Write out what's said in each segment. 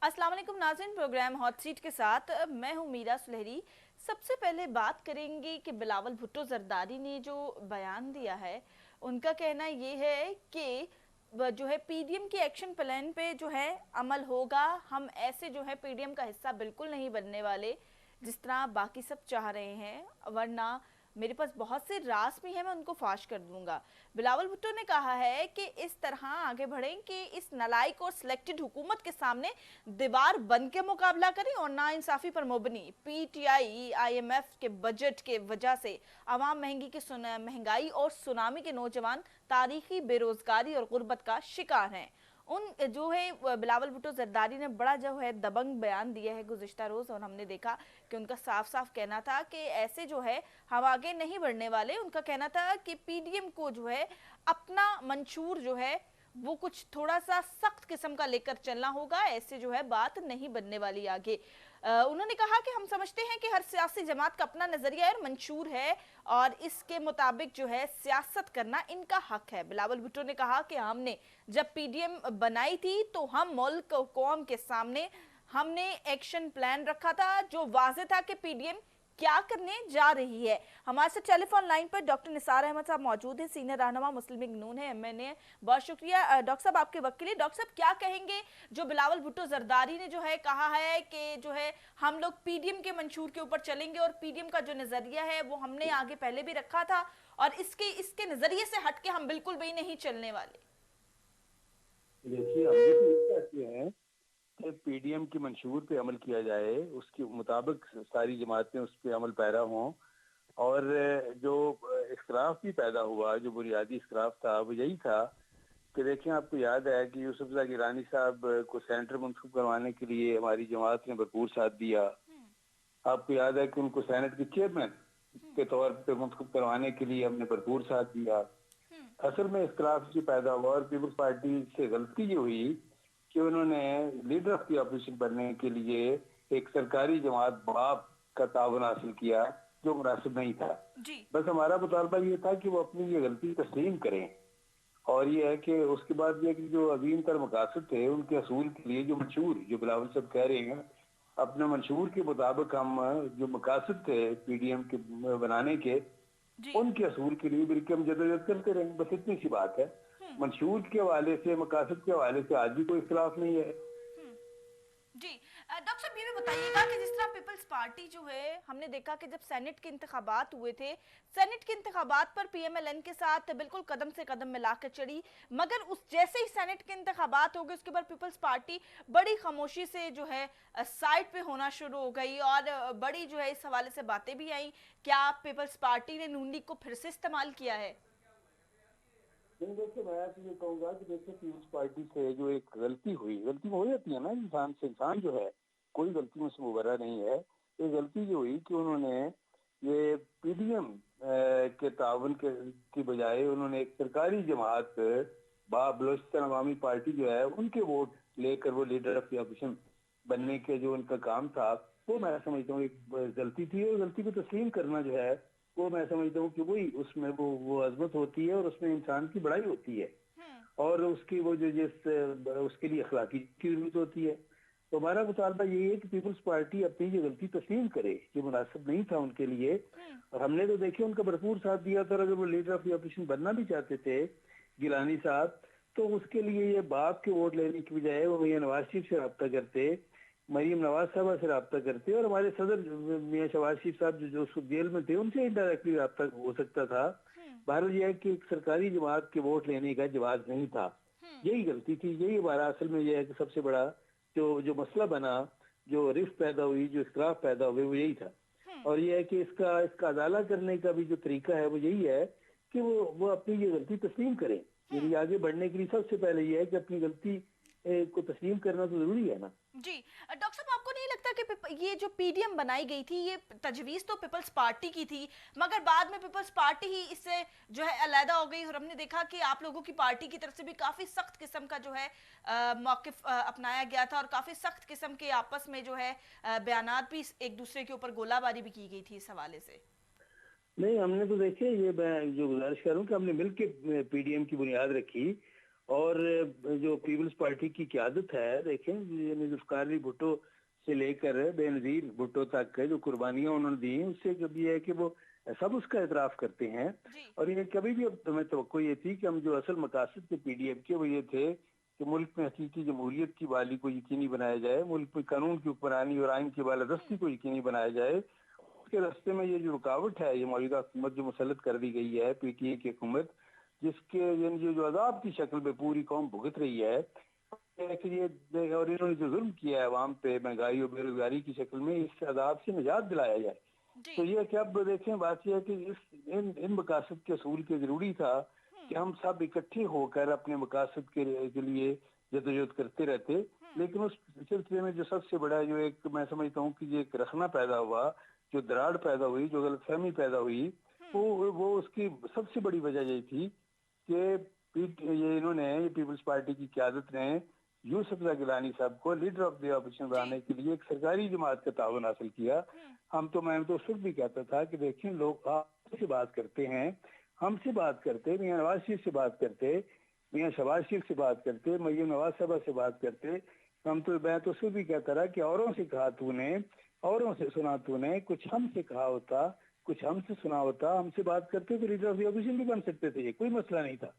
अस्सलाम वालेकुम नाज़रीन, प्रोग्राम हॉट सीट के साथ मैं हूं मीरा सुलहरी। सबसे पहले बात करेंगे कि बिलावल भुट्टो जरदारी ने जो बयान दिया है, उनका कहना ये है कि जो है पीडीएम की एक्शन प्लान पे जो है अमल होगा। हम ऐसे जो है पीडीएम का हिस्सा बिल्कुल नहीं बनने वाले जिस तरह बाकी सब चाह रहे हैं, वरना मेरे पास बहुत से राज भी हैं, मैं उनको फाश कर दूंगा। बिलावल भुट्टो ने कहा है कि इस तरह आगे बढ़ें कि इस नलायक और सिलेक्टेड हुकूमत के सामने दीवार बन के मुकाबला करें और ना इंसाफी पर मुबनी पीटीआई आईएमएफ के बजट के वजह से आवाम महंगाई और सुनामी के नौजवान तारीखी बेरोजगारी और गुर्बत का शिकार हैं। उन जो है बिलावल भुट्टो जरदारी ने बड़ा जो है दबंग बयान दिया है गुज़िश्ता रोज, और हमने देखा कि उनका साफ साफ कहना था कि ऐसे जो है हम आगे नहीं बढ़ने वाले। उनका कहना था कि पीडीएम को जो है अपना मंशूर जो है वो कुछ थोड़ा सा सख्त किस्म का लेकर चलना होगा, ऐसे जो है बात नहीं बनने वाली आगे। उन्होंने कहा कि हम समझते हैं कि हर सियासी जमात का अपना नजरिया और मंशूर है और इसके मुताबिक जो है सियासत करना इनका हक है। बिलावल भुट्टो ने कहा कि हमने जब पीडीएम बनाई थी तो हम मुल्क कौम के सामने हमने एक्शन प्लान रखा था जो वाज़ेह था कि पीडीएम क्या करने जा रही है। हमारे साथ टेलीफोन लाइन पर डॉक्टर निसार अहमद साहब मौजूद हैं, सीनियर रहनुमा मुस्लिम लीग नून है एमएनए। बहुत शुक्रिया डॉक्टर साहब आपके वक्त के लिए। डॉक्टर साहब क्या कहेंगे जो बिलावल भुट्टो जरदारी ने जो है कहा है कि जो है हम लोग पीडीएम के मंशूर के ऊपर चलेंगे और पीडीएम का जो नजरिया है वो हमने आगे पहले भी रखा था और इसके इसके नजरिए से हटके हम बिल्कुल भी नहीं चलने वाले। देखिए, हम भी तो यही चाहते हैं कि पीडीएम की मंशूर पे अमल किया जाए, उसके मुताबिक सारी जमातें उस पे अमल पैरा हों। और जो इख्तलाफ भी पैदा हुआ, जो बुनियादी इख्तलाफ था वो यही था कि देखिए, आपको याद है कि यूसुफ ज़ा गिलानी साहब को सेनेटर मुंतखब करवाने के लिए हमारी जमात ने भरपूर साथ दिया। आपको याद है कि उनको सेनेट के चेयरमैन के तौर पे मुंतखब करवाने के लिए हमने भरपूर साथ दिया। असल में इख्तलाफ जो पैदा हुआ और पीपल्स पार्टी से गलती ये हुई कि उन्होंने लीडर ऑफ द अपोजिशन बनने के लिए एक सरकारी जमात बाप का ताउन हासिल किया, जो मुनासिब नहीं था। जी बस हमारा मुतालबा ये था कि वो अपनी ये गलती तस्लीम करें, और ये है कि उसके बाद ये कि जो अजीम तर मकासद थे उनके असूल के लिए जो मंशूर, जो बिलावल साहब कह रहे हैं, अपने मंशूर के मुताबिक हम जो मकासद थे पीडीएम के बनाने के, जी उनके असूल के लिए बिल्कुल हम जदोजहद करते रहेंगे। बस इतनी सी बात है। मंशूर के हवाले से, मकासद के हवाले से आज भी कोई इख्तलाफ नहीं है। जी डॉक्टर साहब ये भी बताइएगा कि जिस तरह पीपल्स पार्टी जो है हमने देखा कि जब सेनेट के इंतखाबात हुए थे, सेनेट के इंतखाबात पर पीएमएलएन के साथ बिल्कुल कदम से कदम मिलाकर चढ़ी, मगर उस जैसे ही सेनेट के इंतखाबात हो गए उसके बाद पीपल्स पार्टी बड़ी खामोशी से जो है साइड पे होना शुरू हो गई और बड़ी जो है इस हवाले से बातें भी आई। क्या पीपल्स पार्टी ने नून लीग को फिर से इस्तेमाल किया है? नहीं, देखिए, मैं तो ये कहूंगा कि देखिए, पीपल्स पार्टी से जो एक गलती हुई, गलती में हो जाती है ना, इंसान से इंसान जो है, कोई गलती में से मुबर्रा नहीं है। ये गलती जो हुई कि उन्होंने ये पीडीएम के ताउन के की बजाय उन्होंने एक सरकारी जमात बलोचिस्तान अवामी पार्टी जो है उनके वोट लेकर वो लीडर ऑफ द अपोजिशन बनने के जो उनका काम था, वो मैं समझता हूँ एक गलती थी। और गलती को तस्लीम करना जो है, वो मैं समझता हूँ कि वही उसमें वो अजमत होती है और उसमें इंसान की बड़ाई होती है, और उसकी वो जो जिस उसके लिए अखलाकी की जरूरत होती है। तो हमारा मुतालबा ये है कि पीपल्स पार्टी अपनी ये गलती तस्लीम करे, ये मुनासिब नहीं था उनके लिए। और हमने तो देखिए उनका भरपूर साथ दिया था। अगर वो लीडर ऑफ द अपोजिशन बनना भी चाहते थे गिलानी साहब, तो उसके लिए ये बाप के वोट लेने की बजाय वो मियां नवाज शरीफ से रब्ता करते, मरीम नवाज साहबा से रब्ता करते, और हमारे सदर मियां शहबाज शरीफ साहब जो जो जेल में थे उनसे इनडायरेक्टली रब्ता हो सकता था। बहरहाल यह है कि एक सरकारी जमात के वोट लेने का जवाब नहीं था। यही गलती थी। यही हमारा असल में यह है कि सबसे बड़ा जो जो मसला बना, जो रिफ्ट पैदा हुई, जो इख्तलाफ पैदा हुए, वो यही था। और यह है कि इसका इसका अदाला करने का भी जो तरीका है वो यही है कि वो अपनी ये गलती तस्लीम करें। यानी आगे बढ़ने के लिए सबसे पहले यह है कि अपनी गलती को तस्लीम करना तो जरूरी है ना। जी डॉक्टर साहब, आपको नहीं लगता कि ये जो पीडीएम बनाई गई थी ये तजवीज तो पीपल्स पार्टी की थी, मगर बाद में पीपल्स पार्टी ही इससे जो है अलहदा हो गई और हमने देखा कि आप लोगों की पार्टी की तरफ से भी काफी सख्त किस्म का जो है मौकिफ अपनाया गया था और काफी सख्त किस्म के आपस में जो है बयानात भी एक दूसरे के ऊपर गोलाबारी भी की गई थी इस हवाले से? नहीं, हमने तो देखिए, ये मैं जो गुजारिश कर रहा हूँ कि हमने मिलकर पीडीएम की बुनियाद रखी, اور جو پیپلز پارٹی کی قیادت ہے دیکھیں ذوالفقار علی بھٹو سے لے کر بے نظیر بھٹو تک جو قربانیاں انہوں نے دی ہیں اس سے کبھی یہ ہے کہ وہ سب اس کا اعتراف کرتے ہیں. جی اور یہ کبھی بھی اب ہمیں توقع یہ تھی کہ ہم جو اصل مقاصد تھے پی ڈی ایف کے وہ یہ تھے کہ ملک میں حقیقی جمہوریت کی بحالی کو یقینی بنایا جائے, ملک میں قانون کی حکمرانی اور آئین کی بالادستی کو یقینی بنایا جائے. اس کے راستے میں یہ جو رکاوٹ ہے یہ موجودہ حکومت جو مسلط کر دی گئی ہے پی ٹی اے کی حکومت, جس کے یعنی جو عذاب کی شکل میں پوری قوم بھگت رہی ہے کہ یہ اور انہوں نے جو ظلم کیا ہے عوام پہ مہنگائی اور بے روزگاری کی شکل میں, اس عذاب سے نجات دلایا جائے. جی تو یہ کہ اب دیکھیں بات یہ ہے کہ ان مقاصد کے اصول کے ضروری تھا کہ ہم سب اکٹھے ہو کر اپنے مقاصد کے لیے جدوجہد کرتے رہتے. لیکن اس سلسلے میں جو سب سے بڑا جو ایک میں سمجھتا ہوں کہ یہ ایک رخنا پیدا ہوا, جو دراڑ پیدا ہوئی, جو غلط فہمی پیدا ہوئی, وہ اس کی سب سے بڑی وجہ یہی تھی کہ یہ انہوں نے پیپلز پارٹی کی قیادت نے یوسف رضا گیلانی صاحب کو لیڈر آف دی اپوزیشن بنانے کے لیے ایک سرکاری جماعت کا تعاون حاصل کیا. میں تو اس وقت بھی کہتا تھا کہ دیکھیں لوگ آپ سے بات کرتے ہیں, ہم سے بات کرتے, میاں نواز شریف سے بات کرتے, میاں شہباز شریف سے بات کرتے, مریم نواز صاحبہ سے بات کرتے, میں تو اس وقت بھی کہتا رہا کہ اوروں سے کہا تو نے, اوروں سے سنا تو نے, کچھ ہم سے کہا ہوتا, کچھ ہم سے سنا ہوتا, ہم سے بات کرتے تو لیڈر آف دی اپوزیشن بھی بن سکتے تھے, یہ کوئی مسئلہ نہیں تھا.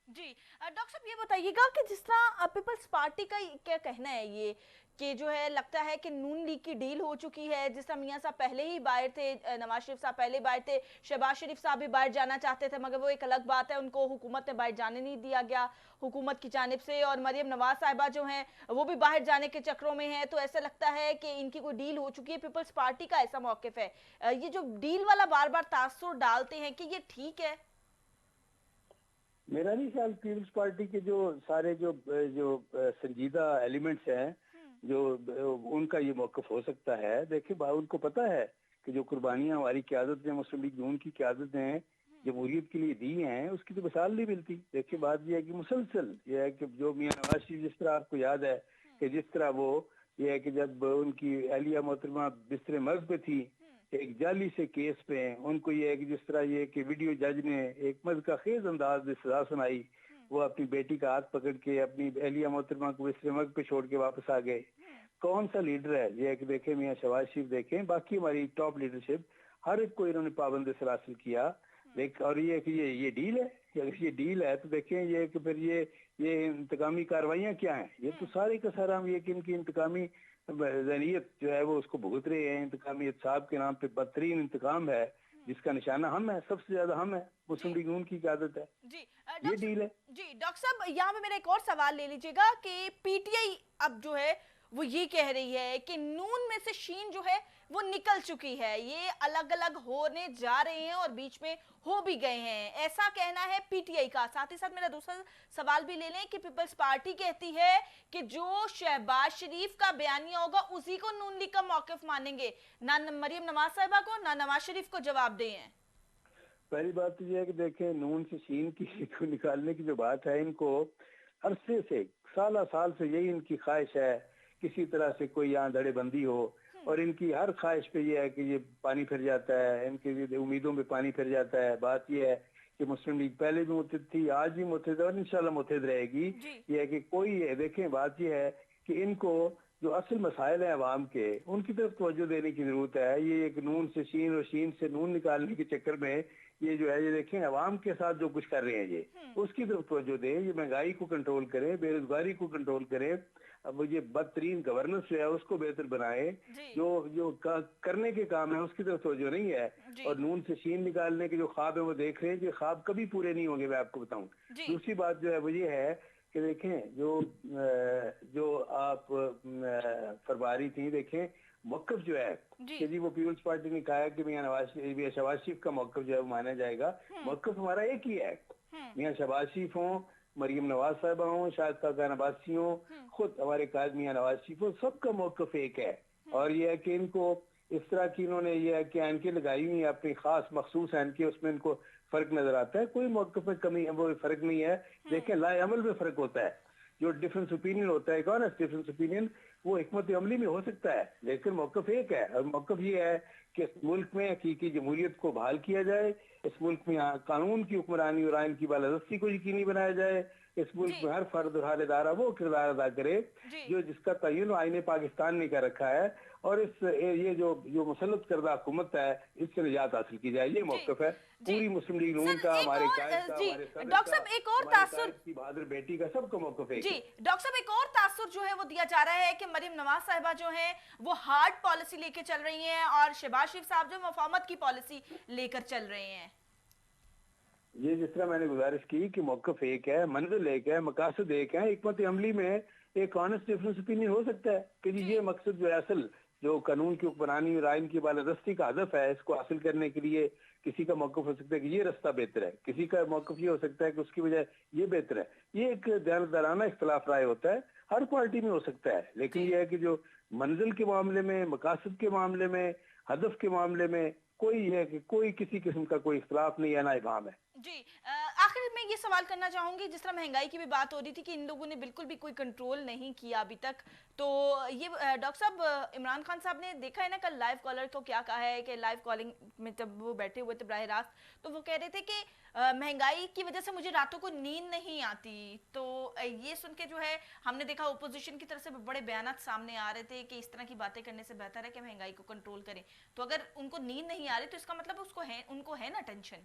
جی ڈاکٹر صاحب یہ بتائیے گا کہ جس طرح پیپلز پارٹی کا کیا کہنا ہے یہ کہ جو ہے لگتا ہے کہ نون لیگ کی ڈیل ہو چکی ہے, جس طرح میاں صاحب پہلے ہی باہر تھے, نواز شریف صاحب پہلے باہر تھے, شہباز شریف صاحب بھی باہر جانا چاہتے تھے مگر وہ ایک الگ بات ہے, ان کو حکومت نے باہر جانے نہیں دیا گیا حکومت کی جانب سے, اور مریم نواز صاحبہ جو ہیں وہ بھی باہر جانے کے چکروں میں ہیں. تو ایسا لگتا ہے کہ ان کی کوئی ڈیل ہو چکی ہے, پیپلز پارٹی کا ایسا موقف ہے, یہ جو ڈیل والا بار بار تاثر ڈالتے ہیں کہ یہ ٹھیک ہے؟ میرا نہیں خیال پیپلز پارٹی کے جو سارے جو سنجیدہ ایلیمنٹس ہیں جو ان کا یہ موقف ہو سکتا ہے. دیکھیں ان کو پتا ہے کہ جو قربانیاں ہماری قیادت نے مسلم لیگ نون کی قیادت نے جمہوریت کے لیے دی ہیں اس کی تو مثال نہیں ملتی. دیکھیں بات یہ ہے کہ مسلسل یہ ہے کہ جو میاں نواز شریف جس طرح آپ کو یاد ہے کہ جس طرح وہ یہ ہے کہ جب ان کی اہلیہ محترمہ بستر مرگ پہ تھی ایک جعلی سے کیس پہ, ان کو یہ ہے کہ جس طرح یہ کہ ویڈیو جج نے ایک مذہقہ خیز انداز میں سزا سنائی, وہ اپنی بیٹی کا ہاتھ پکڑ کے اپنی اہلیہ محترمہ کو بستر مرگ پہ چھوڑ کے واپس آ گئے. کون سا لیڈر ہے یہ ہے کہ دیکھیں میاں شہباز شریف دیکھیں, باقی ہماری ٹاپ لیڈرشپ ہر ایک کو انہوں نے پابند حاصل کیا. اور یہ کہ یہ ڈیل ہے, اگر یہ ڈیل ہے تو دیکھیں یہ کہ پھر یہ انتقامی کارروائیاں کیا ہیں, یہ تو سارے کا سارا ہم یہ کہ ان کی انتقامی ذہنیت جو ہے وہ اس کو بھگت رہے ہیں. انتقامی احتساب کے نام پہ بدترین انتقام ہے جس کا نشانہ ہم ہے, سب سے زیادہ ہم ہے, مسلم لیگ نون کی قیادت ہے. جی یہ ڈیل ہے. جی ڈاکٹر صاحب یہاں پہ میرا ایک اور سوال لے لیجئے گا کہ پی ٹی آئی اب جو ہے وہ یہ کہہ رہی ہے کہ نون میں سے شین جو ہے وہ نکل چکی ہے, یہ الگ الگ ہونے جا رہے ہیں اور بیچ میں ہو بھی گئے ہیں, ایسا کہنا ہے پی ٹی آئی کا. ساتھ ہی ساتھ میرا دوسرا سوال بھی لے لیں کہ پیپلز پارٹی کہتی ہے کہ جو شہباز شریف کا بیانیہ ہوگا اسی کو نون لیگ کا موقف مانیں گے, نہ مریم نواز صاحبہ کو نہ نواز شریف کو جواب دیں ہیں. پہلی بات تو یہ ہے کہ دیکھیں نون سے شین کی نکالنے کی جو بات ہے, ان کو عرصے سے سالہ سال سے یہی ان کی خواہش ہے کسی طرح سے کوئی یہاں دھڑے بندی ہو, اور ان کی ہر خواہش پہ یہ ہے کہ یہ پانی پھر جاتا ہے, ان کی امیدوں پہ پانی پھر جاتا ہے. بات یہ ہے کہ مسلم لیگ پہلے بھی متحد تھی, آج بھی متحد ہے اور انشاءاللہ متحد رہے گی. یہ ہے کہ کوئی دیکھیں بات یہ ہے کہ ان کو جو اصل مسائل ہیں عوام کے ان کی طرف توجہ دینے کی ضرورت ہے. یہ ایک نون سے شین اور شین سے نون نکالنے کے چکر میں یہ جو ہے یہ دیکھیں عوام کے ساتھ جو کچھ کر رہے ہیں یہ اس کی طرف توجہ دیں, یہ مہنگائی کو کنٹرول کریں, بے روزگاری کو کنٹرول کریں, اب یہ بدترین گورننس جو ہے اس کو بہتر بنائیں, جو کرنے کے کام ہے اس کی طرف توجہ نہیں ہے. اور نون سے شین نکالنے کے جو خواب ہیں وہ دیکھ رہے ہیں, جو خواب کبھی پورے نہیں ہوں گے, میں آپ کو بتاؤں. دوسری بات جو ہے وہ یہ ہے کہ دیکھیں جو آپ فرما رہی تھی, دیکھیں موقف جو ہے کہ جی وہ پیپلز پارٹی نے کہا کہ میاں شہباز شریف کا موقف جو ہے وہ مانا جائے گا. موقف ہمارا ایک ہی ہے, میاں شہباز شریف ہوں, مریم نواز صاحبہ ہوں, شاہد خاقان عباسی ہوں, خود ہمارے قائد میاں نواز شریف ہوں, سب کا موقف ایک ہے. اور یہ ہے کہ ان کو اس طرح کی انہوں نے یہ ہے کہ اینکیں لگائی ہوئی ہیں اپنی خاص مخصوص اینکیں, اس میں ان کو فرق نظر آتا ہے. کوئی موقف میں کمی وہ فرق نہیں ہے. دیکھیں لائے عمل میں فرق ہوتا ہے, جو ڈیفرنس اوپینین ہوتا ہے, کون ہے ڈیفرنس اوپینین, وہ حکمت عملی میں ہو سکتا ہے, لیکن موقف ایک ہے. اور موقف یہ ہے کہ اس ملک میں حقیقی جمہوریت کو بحال کیا جائے, اس ملک میں قانون کی حکمرانی اور آئین کی بالادستی کو یقینی بنایا جائے, इस मुल्क जी में हर फर्द और हर इदारा वो किरदार अदा करे जी जो जिसका तयन आईने पाकिस्तान ने कर रखा है, और ये जो मुसल्लत करदा हुकूमत है इससे निजात हासिल की जाए। ये जी मौक़िफ़ है जी पूरी मुस्लिम लीग नून सर, का, एक हमारे और कायद का, जी हमारे सदर डॉक्टर का, साहब, एक और हमारे तासुर, कायद की बहादुर बेटी का, सबका मौक़िफ़ एक जी है। डॉक्टर साहब, एक और तासुर जो है वो दिया जा रहा है कि मरियम नवाज साहिबा जो हैं वो हार्ड पॉलिसी लेके चल रही हैं और शहबाज शरीफ साहब जो मुफाहमत की पॉलिसी लेकर चल रहे हैं। ये जिस तरह मैंने गुजारिश की कि मौक़िफ़ एक है, मंजिल एक है, मकासद एक है, हिकमत अमली में एक ऑनेस्ट डिफरेंस ओपिनियन हो सकता है कि जी जी ये मकसद जो है असल जो कानून की हुक्मरानी और आइन की बालादस्ती का हदफ है, इसको हासिल करने के लिए किसी का मौक़िफ़ हो सकता है कि ये रास्ता बेहतर है, किसी का मौक़िफ़ ये हो सकता है कि उसकी बजाय ये बेहतर है। ये एक दायराना इख्तिलाफ राय होता है, हर पार्टी में हो सकता है, लेकिन जी ये है कि जो मंजिल के मामले में, मकासद के मामले में, हदफ के मामले में कोई है कि कोई किसी किस्म का कोई इख्तिलाफ नहीं है, ना इबाहम है। जी आखिर में ये सवाल करना चाहूंगी, जिस तरह महंगाई की भी बात हो रही थी कि इन लोगों ने बिल्कुल भी कोई कंट्रोल नहीं किया अभी तक, तो ये डॉक्टर साहब, इमरान खान साहब ने देखा है ना कल लाइव कॉलर को क्या कहा है कि लाइव कॉलिंग में जब वो बैठे हुए थे बराह रास्त, तो वो कह रहे थे कि महंगाई की वजह से मुझे रातों को नींद नहीं आती। तो ये सुन के जो है हमने देखा ओपोजिशन की तरफ से बड़े बयान सामने आ रहे थे कि इस तरह की बातें करने से बेहतर है कि महंगाई को कंट्रोल करें। तो अगर उनको नींद नहीं आ रही तो इसका मतलब उनको है ना टेंशन।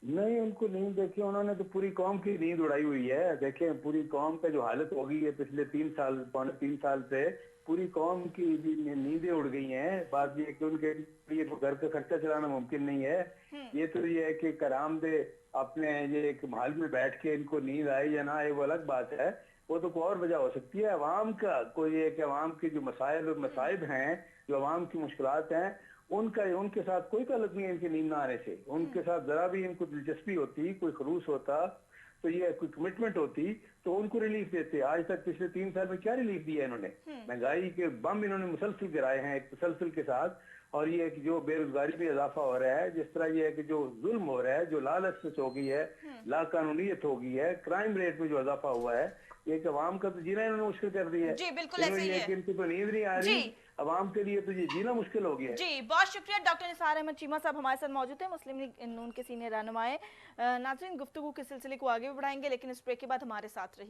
नहीं, उनको नींद देखिए, उन्होंने तो पूरी कौम की नींद उड़ाई हुई है। देखें पूरी कौम का जो हालत हो गई है पिछले 3 साल, पौने 3 साल से पूरी कौम की नींदें उड़ गई हैं। बात ये है कि उनके लिए तो घर का खर्चा चलाना मुमकिन नहीं है। ये तो ये है कि करामदे अपने ये एक महल में बैठ के इनको नींद आए या ना आए वो अलग बात है, वो तो कोई और वजह हो सकती है। अवाम का कोई ये कि अवाम के जो मसाइल और मसाइब हैं, जो अवाम की मुश्किलात हैं, उनके साथ कोई ताल्लुक नहीं है इनकी नींद ना आने से। उनके साथ जरा भी इनको दिलचस्पी होती, कोई खलूस होता, तो ये कोई कमिटमेंट होती तो उनको रिलीफ देते। आज तक पिछले 3 साल में क्या रिलीफ दिया इन्होंने? महंगाई के बम इन्होंने मुसलसल गिराए हैं एक तसलसल के साथ। और ये है कि जो बेरोजगारी में इजाफा हो रहा है, जिस तरह ये है कि जो जुल्म हो रहा है, जो लालच हो गई है, लाकानूनीयत हो गई है, क्राइम रेट में जो इजाफा हुआ है, एक अवाम का तो जीना इन्होंने मुश्किल कर दिया है। जी बिल्कुल ऐसे ही ये है। कि इनको तो नींद नहीं आ जी रही, अवाम के लिए तो ये जीना मुश्किल हो गया है। जी बहुत शुक्रिया। डॉक्टर निसार अहमद चीमा साहब हमारे साथ मौजूद है, मुस्लिम लीग नून के सीनियर रहनुमाए। नाज़रीन, गुफ्तगू के सिलसिले को आगे भी बढ़ाएंगे, लेकिन इस ब्रेक के बाद हमारे साथ रहिए।